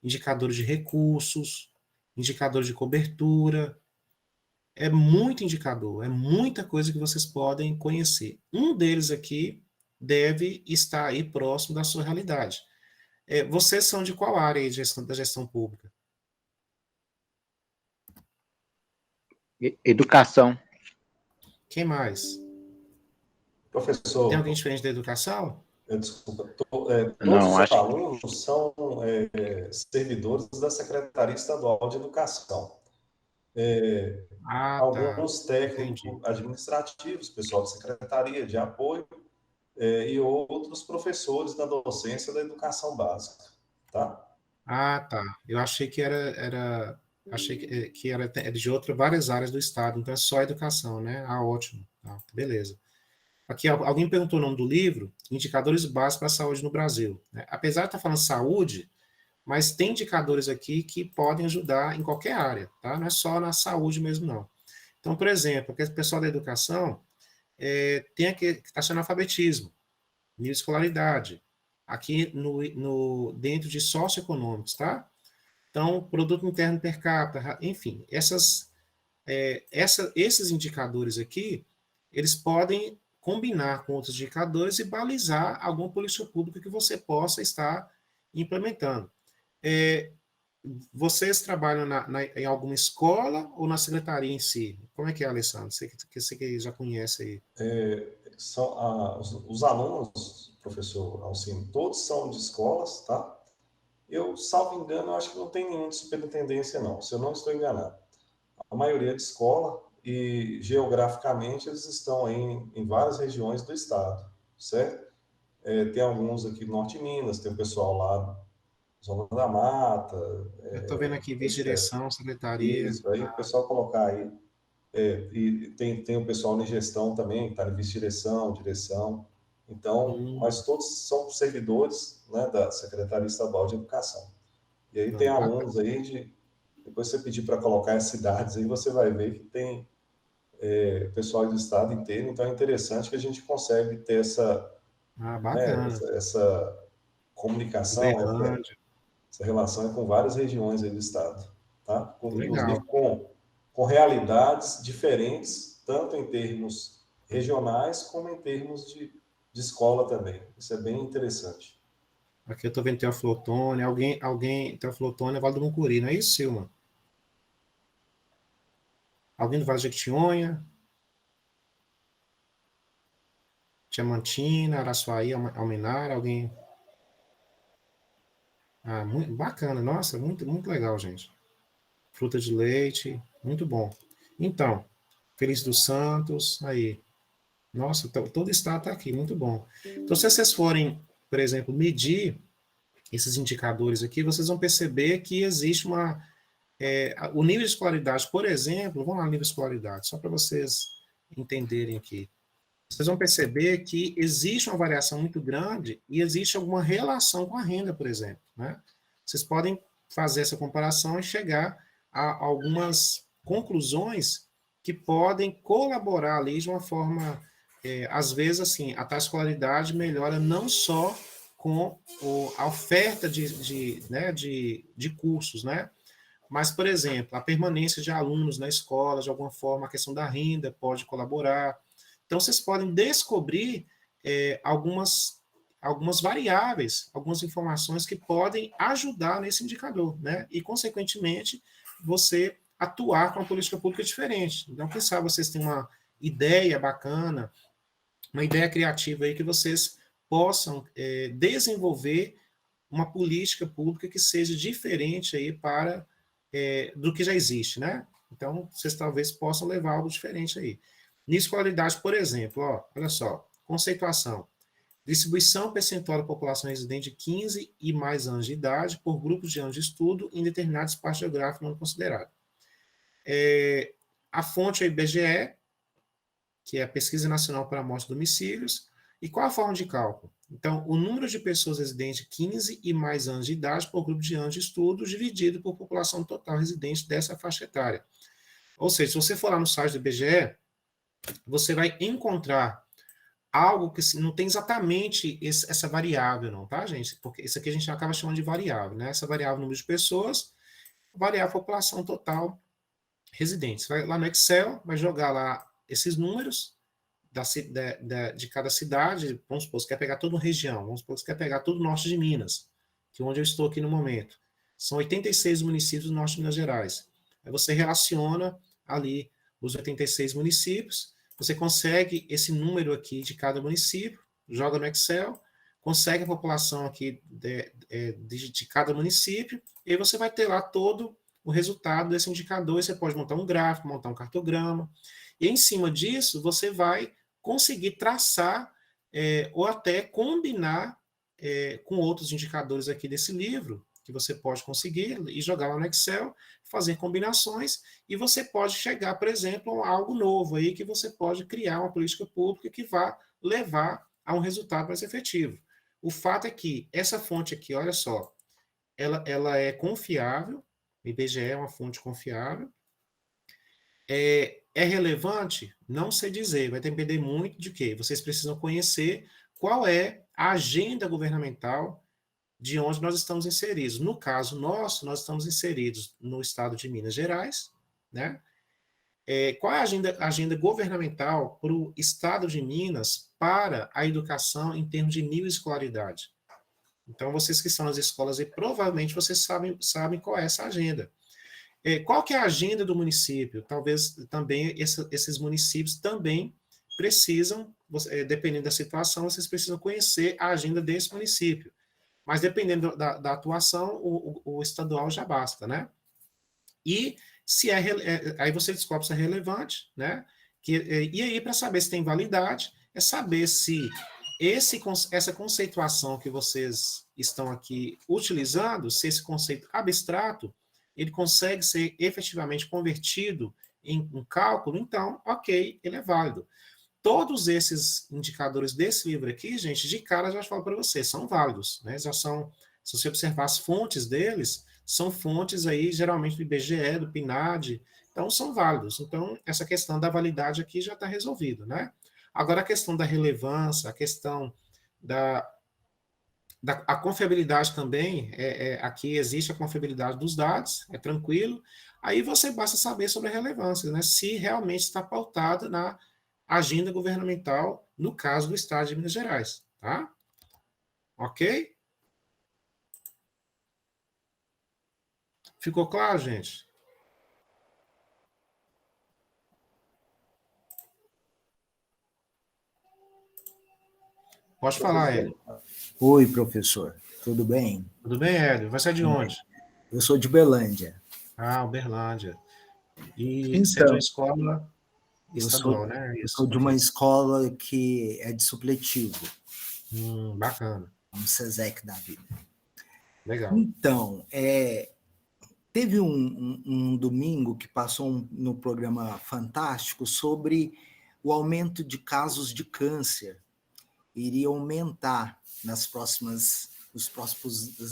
indicadores de recursos, indicadores de cobertura. É muito indicador, é muita coisa que vocês podem conhecer. Um deles aqui deve estar aí próximo da sua realidade. Vocês são de qual área aí da gestão pública? Educação. Quem mais? Professor. Tem alguém diferente da educação? Desculpa, Não, todos os acho alunos são servidores da Secretaria Estadual de Educação. Ah, tá. Alguns técnicos Entendi. administrativos, pessoal de secretaria de apoio, e outros professores da docência da educação básica, tá? Ah, tá. Eu achei que achei que era de várias áreas do estado, então é só educação, né? Ah, ótimo. Ah, beleza. Aqui alguém perguntou o nome do livro, Indicadores Básicos para a Saúde no Brasil. Né? Apesar de estar falando saúde, mas tem indicadores aqui que podem ajudar em qualquer área, tá? Não é só na saúde mesmo, não. Então, por exemplo, o pessoal da educação tem aqui taxa de analfabetismo, nível de escolaridade, aqui dentro de socioeconômicos, tá? Então, produto interno per capita, enfim, esses indicadores aqui, eles podem combinar com outros indicadores e balizar alguma política pública que você possa estar implementando. Vocês trabalham em alguma escola ou na secretaria em si? Como é que é, Alessandro? Você que já conhece aí. Os alunos, professor Alcino, todos são de escolas, tá? Eu, salvo engano, acho que não tem nenhum de superintendência, não, se eu não estou enganado. A maioria é de escola e, geograficamente, eles estão aí em várias regiões do estado, certo? Tem alguns aqui no Norte de Minas, tem o pessoal lá Zona da Mata. Eu estou vendo aqui vice-direção, secretaria. Isso, aí o pessoal colocar aí. E tem o pessoal na gestão também, que está em vice-direção, direção. Então, mas todos são servidores, né, da Secretaria Estadual de Educação. E aí tem alunos aí depois você pedir para colocar as cidades, aí você vai ver que tem pessoal do estado inteiro, então é interessante que a gente consegue ter essa, né, essa comunicação, essa relação com várias regiões aí do estado, tá? Inclusive com realidades diferentes, tanto em termos regionais como em termos de escola também. Isso é bem interessante. Aqui eu estou vendo Teoflotone, Teoflotone é Vale do Mucuri, não é isso, Silma? Alguém do Vale de Jequitinhonha? Diamantina, Araçuaí, Almenara, alguém... muito bacana, nossa, muito, muito legal, gente. Fruta de leite, muito bom. Então, Feliz dos Santos, aí. Nossa, todo o estado está aqui, muito bom. Então, se vocês forem, por exemplo, medir esses indicadores aqui, vocês vão perceber que existe o nível de escolaridade, por exemplo, vamos lá, nível de escolaridade, só para vocês entenderem aqui. Vocês vão perceber que existe uma variação muito grande e existe alguma relação com a renda, por exemplo. Né? Vocês podem fazer essa comparação e chegar a algumas conclusões que podem colaborar ali de uma forma, às vezes, assim, a taxa de escolaridade melhora não só com a oferta de cursos, né? Mas, por exemplo, a permanência de alunos na escola, de alguma forma, a questão da renda pode colaborar. Então, vocês podem descobrir algumas variáveis, algumas informações que podem ajudar nesse indicador, né? E, consequentemente, você atuar com uma política pública diferente. Então, quem sabe vocês têm uma ideia bacana, uma ideia criativa aí que vocês possam desenvolver uma política pública que seja diferente aí do que já existe, né? Então, vocês talvez possam levar algo diferente aí. Nisso, qualidade, por exemplo, olha só, conceituação. Distribuição percentual da população residente de 15 e mais anos de idade por grupos de anos de estudo em determinados espaços geográficos não considerados. A fonte é o IBGE, que é a Pesquisa Nacional para a Amostra de Domicílios. E qual a forma de cálculo? Então, o número de pessoas residentes de 15 e mais anos de idade por grupo de anos de estudo dividido por população total residente dessa faixa etária. Ou seja, se você for lá no site do IBGE, você vai encontrar algo que não tem exatamente essa variável, não, tá, gente? Porque isso aqui a gente acaba chamando de variável, né? Essa variável número de pessoas, variável população total residente. Você vai lá no Excel, vai jogar lá esses números de cada cidade. Vamos supor, você quer pegar toda uma região, vamos supor que você quer pegar todo o norte de Minas, que é onde eu estou aqui no momento. São 86 municípios do norte de Minas Gerais. Aí você relaciona ali os 86 municípios, você consegue esse número aqui de cada município, joga no Excel, consegue a população aqui de cada município, e aí você vai ter lá todo o resultado desse indicador, e você pode montar um gráfico, montar um cartograma, e em cima disso você vai conseguir traçar ou até combinar com outros indicadores aqui desse livro, que você pode conseguir e jogar lá no Excel, fazer combinações, e você pode chegar, por exemplo, a algo novo aí, que você pode criar uma política pública que vá levar a um resultado mais efetivo. O fato é que essa fonte aqui, olha só, ela é confiável, o IBGE é uma fonte confiável. É relevante? Não sei dizer, vai depender muito de quê? Vocês precisam conhecer qual é a agenda governamental de onde nós estamos inseridos. No caso nosso, nós estamos inseridos no estado de Minas Gerais, né? Qual é a agenda governamental para o estado de Minas para a educação em termos de nível de escolaridade? Então, vocês que estão nas escolas, provavelmente vocês sabem qual é essa agenda. Qual que é a agenda do município? Talvez também esses municípios também precisam, dependendo da situação, vocês precisam conhecer a agenda desse município. Mas dependendo da atuação, o estadual já basta, né? E se aí você descobre se é relevante, né? E aí, para saber se tem validade, é saber se essa conceituação que vocês estão aqui utilizando, se esse conceito abstrato, ele consegue ser efetivamente convertido em um cálculo, então, ok, ele é válido. Todos esses indicadores desse livro aqui, gente, de cara já falo para vocês, são válidos, né? Já são, se você observar as fontes deles, são fontes aí, geralmente do IBGE, do PNAD, então são válidos. Então, essa questão da validade aqui já está resolvida, né? Agora, a questão da relevância, a questão a confiabilidade também, aqui existe a confiabilidade dos dados, é tranquilo, aí você basta saber sobre a relevância, né? Se realmente está pautada na agenda governamental, no caso do Estado de Minas Gerais, tá? Ok? Ficou claro, gente? Pode falar, Hélio. Oi, professor. Tudo bem? Tudo bem, Hélio? Vai ser de onde? Eu sou de Uberlândia. Ah, Uberlândia. E então, você é de uma escola estadual, né? Eu sou de uma escola que é de supletivo. Bacana. Um SESEC da vida. Legal. Então, teve um domingo que passou no programa Fantástico sobre o aumento de casos de câncer. Iria aumentar nos próximos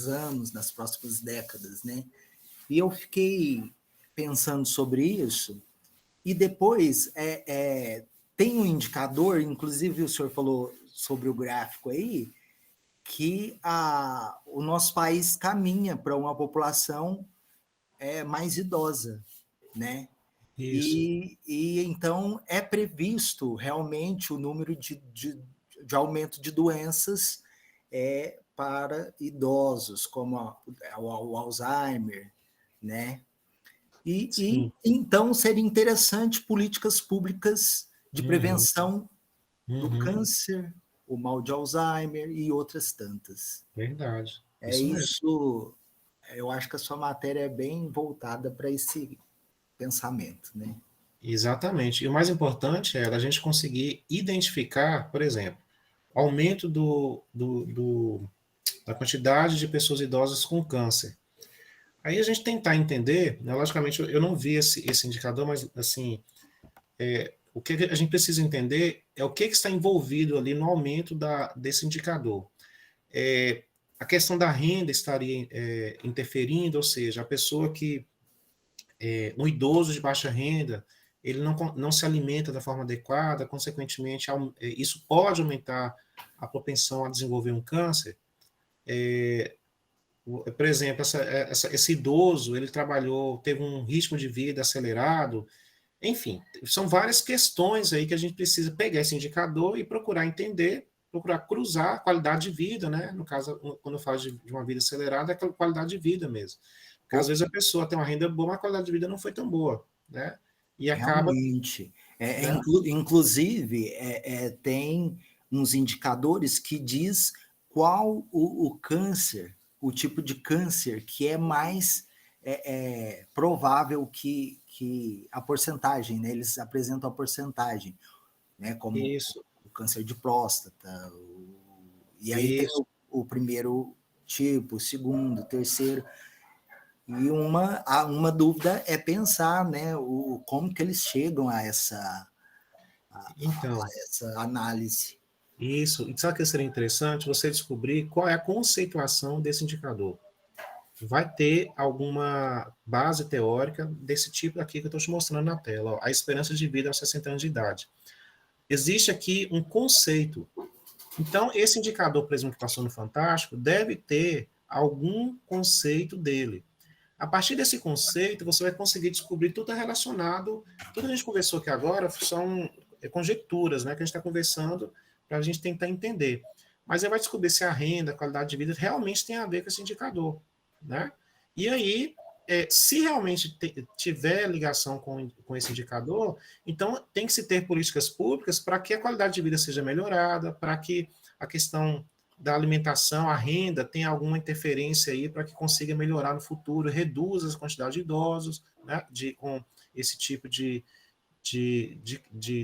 anos, nas próximas décadas, né? E eu fiquei pensando sobre isso, e depois tem um indicador, inclusive o senhor falou sobre o gráfico aí, que o nosso país caminha para uma população mais idosa, né? Isso. E então é previsto realmente o número de aumento de doenças para idosos, como o Alzheimer, né? E então seria interessante políticas públicas de prevenção do câncer, o mal de Alzheimer e outras tantas. Verdade. Isso eu acho que a sua matéria é bem voltada para esse pensamento, né? Exatamente. E o mais importante é a gente conseguir identificar, por exemplo, aumento da quantidade de pessoas idosas com câncer. Aí a gente tentar entender, né, logicamente eu não vi esse indicador, mas assim, o que a gente precisa entender é o que está envolvido ali no aumento desse indicador. A questão da renda estaria interferindo, ou seja, a pessoa um idoso de baixa renda, ele não se alimenta da forma adequada, consequentemente, isso pode aumentar a propensão a desenvolver um câncer. Por exemplo, esse idoso, ele teve um ritmo de vida acelerado, enfim, são várias questões aí que a gente precisa pegar esse indicador e procurar entender, procurar cruzar a qualidade de vida, né? No caso, quando eu falo de uma vida acelerada, é aquela qualidade de vida mesmo. Porque às vezes a pessoa tem uma renda boa, mas a qualidade de vida não foi tão boa, né? E acaba... Realmente. Inclusive, tem uns indicadores que diz qual o câncer, o tipo de câncer que é mais provável que a porcentagem, né? Eles apresentam a porcentagem, né? Como Isso. o câncer de próstata, e aí tem o primeiro tipo, o segundo, o terceiro. E uma dúvida é pensar, né, como que eles chegam a essa análise. Isso. E sabe o que seria interessante? Você descobrir qual é a conceituação desse indicador. Vai ter alguma base teórica desse tipo aqui que eu estou te mostrando na tela. Ó, a esperança de vida aos 60 anos de idade. Existe aqui um conceito. Então, esse indicador, por exemplo, que passou no Fantástico, deve ter algum conceito dele. A partir desse conceito, você vai conseguir descobrir tudo relacionado. Tudo que a gente conversou aqui agora são conjecturas, né, que a gente está conversando para a gente tentar entender. Mas aí vai descobrir se a renda, a qualidade de vida realmente tem a ver com esse indicador, né? E aí, se realmente tiver ligação com esse indicador, então tem que se ter políticas públicas para que a qualidade de vida seja melhorada, para que a questão da alimentação, a renda, tenha alguma interferência aí para que consiga melhorar no futuro, reduza a quantidade de idosos, né, com esse tipo de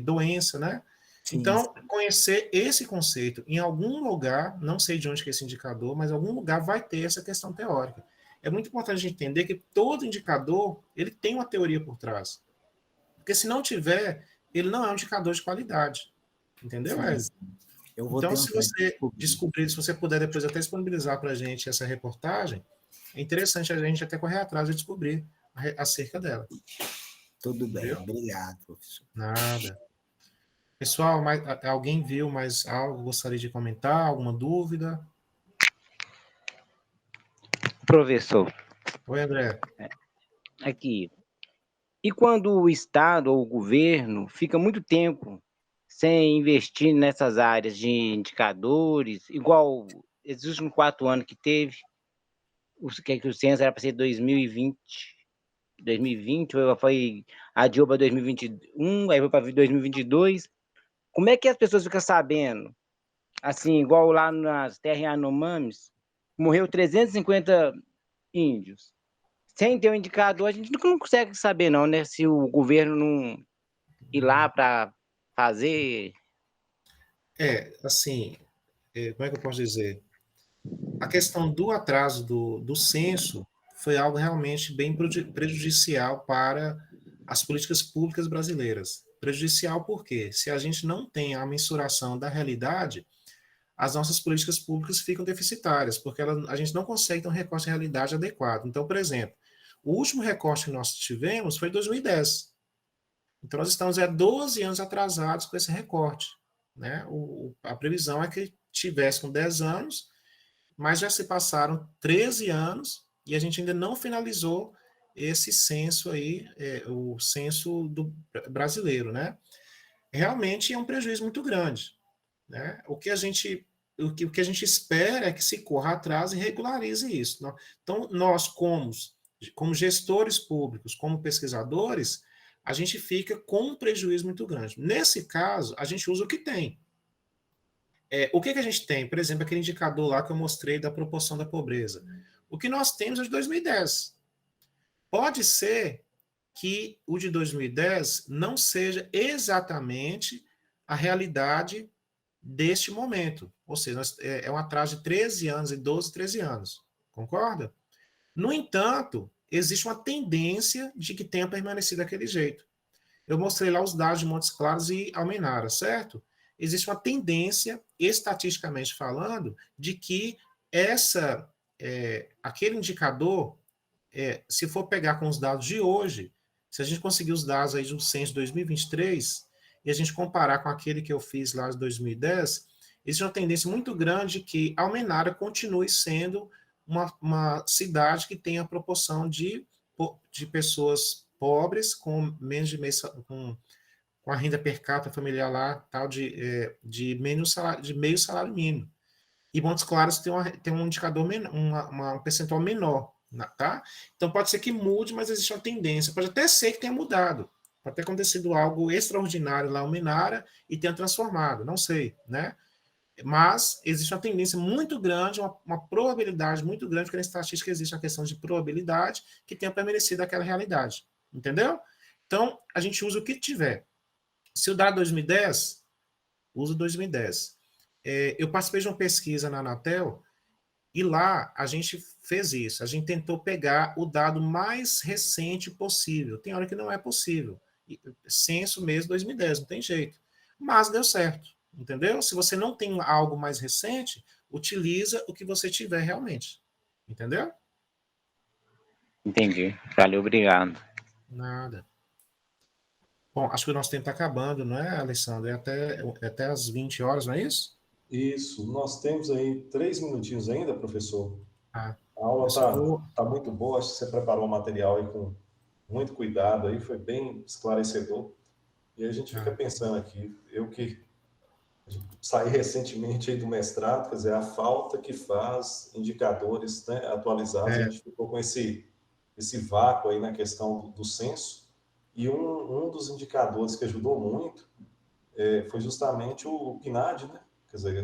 doença, né? Sim, Então, conhecer esse conceito em algum lugar, não sei de onde que é esse indicador, mas em algum lugar vai ter essa questão teórica. É muito importante a gente entender que todo indicador, ele tem uma teoria por trás. Porque se não tiver, ele não é um indicador de qualidade. Entendeu, sim, Wesley? eu vou Então, se tentar você descobrir, se você puder depois até disponibilizar para a gente essa reportagem, é interessante a gente até correr atrás de descobrir acerca dela. Tudo bem, Entendeu? obrigado, professor. Nada. Pessoal, alguém viu mais algo? Gostaria de comentar? Alguma dúvida? Professor, Oi, André. aqui. E quando o Estado ou o governo fica muito tempo sem investir nessas áreas de indicadores, igual esses últimos 4 anos que teve, que o censo era para ser 2020, foi adiou para 2021, aí foi para 2022. Como é que as pessoas ficam sabendo? Assim, igual lá nas terras Yanomamis, morreu 350 índios. Sem ter um indicador, a gente não consegue saber, não, né? Se o governo não ir lá para fazer. Assim, como é que eu posso dizer? A questão do atraso do censo foi algo realmente bem prejudicial para as políticas públicas brasileiras. Prejudicial porque, se a gente não tem a mensuração da realidade, as nossas políticas públicas ficam deficitárias, porque a gente não consegue ter um recorte de realidade adequado. Então, por exemplo, o último recorte que nós tivemos foi em 2010. Então, nós estamos há 12 anos atrasados com esse recorte. Né? A previsão é que tivesse com 10 anos, mas já se passaram 13 anos e a gente ainda não finalizou esse censo aí, o censo brasileiro, né? Realmente é um prejuízo muito grande, né? O que a gente espera é que se corra atrás e regularize isso. Então, nós, como gestores públicos, como pesquisadores, a gente fica com um prejuízo muito grande. Nesse caso, a gente usa o que tem. O que a gente tem? Por exemplo, aquele indicador lá que eu mostrei da proporção da pobreza. O que nós temos é de 2010. Pode ser que o de 2010 não seja exatamente a realidade deste momento. Ou seja, é um atraso de 13 anos, e 12, 13 anos. Concorda? No entanto, existe uma tendência de que tenha permanecido daquele jeito. Eu mostrei lá os dados de Montes Claros e Almenara, certo? Existe uma tendência, estatisticamente falando, de que aquele indicador, se for pegar com os dados de hoje, se a gente conseguir os dados aí do censo de 2023 e a gente comparar com aquele que eu fiz lá de 2010, existe uma tendência muito grande que Almenara continue sendo uma cidade que tem a proporção de pessoas pobres com menos de com a renda per capita familiar lá tal de meio salário mínimo. E Montes Claros tem um indicador um percentual menor, tá? Então pode ser que mude, mas existe uma tendência. Pode até ser que tenha mudado. Pode ter acontecido algo extraordinário lá em Menara e tenha transformado, não sei, né? Mas existe uma tendência muito grande, uma probabilidade muito grande, porque na estatística existe a questão de probabilidade que tenha permanecido aquela realidade. Entendeu? Então, a gente usa o que tiver. Se o dado 2010, usa 2010. Eu participei de uma pesquisa na Anatel e lá a gente fez isso. A gente tentou pegar o dado mais recente possível. Tem hora que não é possível. Censo mesmo 2010, não tem jeito. Mas deu certo. entendeu? Se você não tem algo mais recente, utiliza o que você tiver realmente, entendeu? Entendi. Valeu, obrigado. Nada. Bom, acho que o nosso tempo está acabando, não é, Alessandro? É até às 20 horas, não é isso? Isso, nós temos aí 3 minutinhos ainda, professor. Ah, A aula eu só tá, vou... tá muito boa, acho que você preparou o material aí com muito cuidado aí, foi bem esclarecedor. E aí a gente fica Ah, pensando aqui, eu que saí recentemente aí do mestrado, quer dizer, a falta que faz indicadores, né, atualizados, a é, gente ficou com esse vácuo aí na questão do censo, e um dos indicadores que ajudou muito foi justamente o PNAD, né? Quer dizer,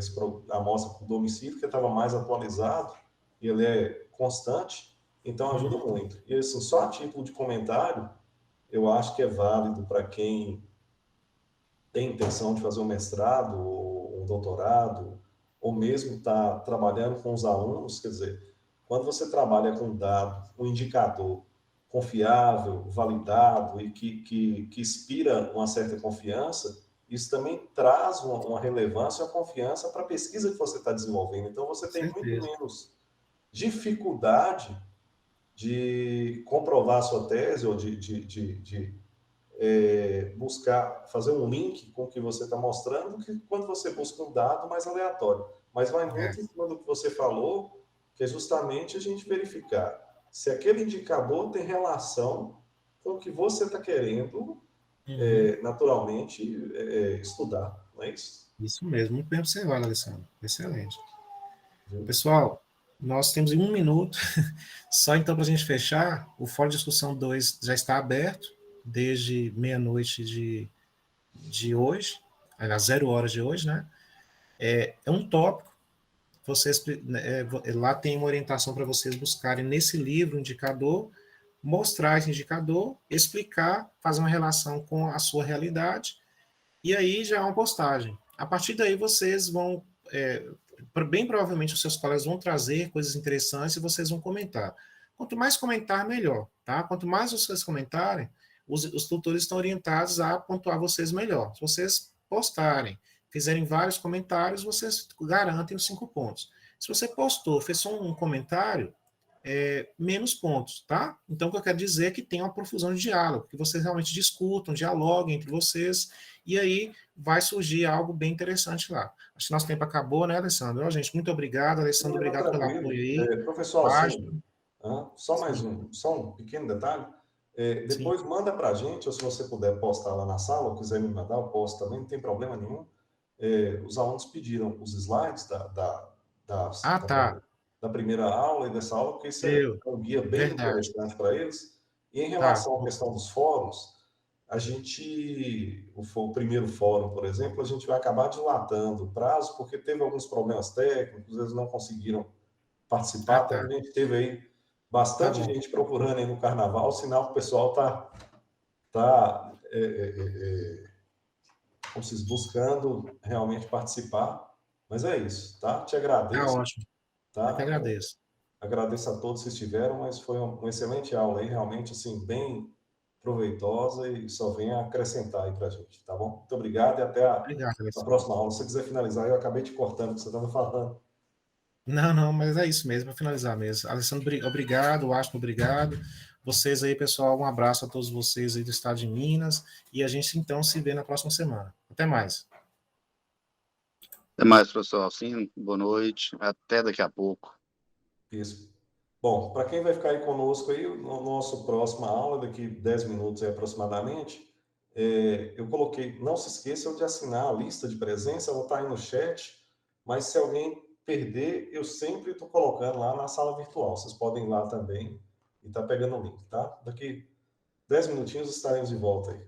a amostra por domicílio, que estava mais atualizado, e ele é constante, então ajuda muito. E assim, só a título de comentário, eu acho que é válido para quem tem intenção de fazer um mestrado ou um doutorado, ou mesmo está trabalhando com os alunos, quer dizer, quando você trabalha com um dado, um indicador confiável, validado e que inspira uma certa confiança, isso também traz uma relevância, uma confiança para a pesquisa que você está desenvolvendo. Então, você tem muito certeza. menos dificuldade de comprovar a sua tese ou de buscar, fazer um link com o que você está mostrando, que quando você busca um dado mais aleatório. Mas vai É, muito em cima do que você falou, que é justamente a gente verificar se aquele indicador tem relação com o que você está querendo, naturalmente, estudar. Não é isso? isso mesmo, muito bem observado, Alessandro. Excelente. Viu? Pessoal, nós temos 1 minuto, só então para a gente fechar, o Fórum de Discussão 2 já está aberto desde meia-noite de hoje, às 0 horas de hoje, né? É um tópico, vocês, lá tem uma orientação para vocês buscarem nesse livro, indicador, mostrar esse indicador, explicar, fazer uma relação com a sua realidade, e aí já é uma postagem. A partir daí vocês vão, bem provavelmente os seus colegas vão trazer coisas interessantes e vocês vão comentar. Quanto mais comentar, melhor, tá? Quanto mais vocês comentarem, os tutores estão orientados a pontuar vocês melhor. Se vocês postarem, fizerem vários comentários, vocês garantem os 5 pontos. Se você postou, fez só um comentário, menos pontos, tá? Então, o que eu quero dizer é que tem uma profusão de diálogo, que vocês realmente discutam, dialoguem entre vocês, e aí vai surgir algo bem interessante lá. Acho que nosso tempo acabou, né, Alessandro? Ó, gente, muito obrigado, Alessandro, Não, tá obrigado pelo apoio tranquilo. aí. Professor Página, Alcino, só mais sim, só um pequeno detalhe. sim. Depois manda para a gente, ou se você puder postar lá na sala, ou quiser me mandar, eu posto também, não tem problema nenhum. Os alunos pediram os slides Ah, tá, da primeira aula e dessa aula, porque isso é eu, um guia bem verdade, interessante para eles. E em tá, relação à questão dos fóruns, o primeiro fórum, por exemplo, a gente vai acabar dilatando o prazo, porque teve alguns problemas técnicos, eles não conseguiram ah, participar, tá, tanto que a gente teve aí tá bastante bom. gente procurando aí no carnaval, sinal que o pessoal tá como se diz, buscando realmente participar, mas é isso, tá? Te Tá agradeço, ótimo, eu que tá? agradeço. Agradeço a todos que estiveram, mas foi uma excelente aula aí, realmente, assim, bem proveitosa e só vem a acrescentar aí pra gente, tá bom? Muito obrigado e até Obrigado, a Alessandro. próxima aula. Se você quiser finalizar, eu acabei te cortando, o que você estava falando. Não, não, mas é isso mesmo, para finalizar mesmo. Alessandro, obrigado, Aston, obrigado. Vocês aí, pessoal, um abraço a todos vocês aí do estado de Minas e a gente então se vê na próxima semana. Até mais. Até mais, professor Alcino. Boa noite. Até daqui a pouco. Isso. Bom, para quem vai ficar aí conosco aí, no nosso próxima aula, daqui 10 minutos aí, aproximadamente, eu coloquei, não se esqueçam de assinar a lista de presença, ela está aí no chat, mas se alguém perder, eu sempre estou colocando lá na sala virtual. Vocês podem ir lá também e tá pegando o link, tá? Daqui 10 minutinhos estaremos de volta aí.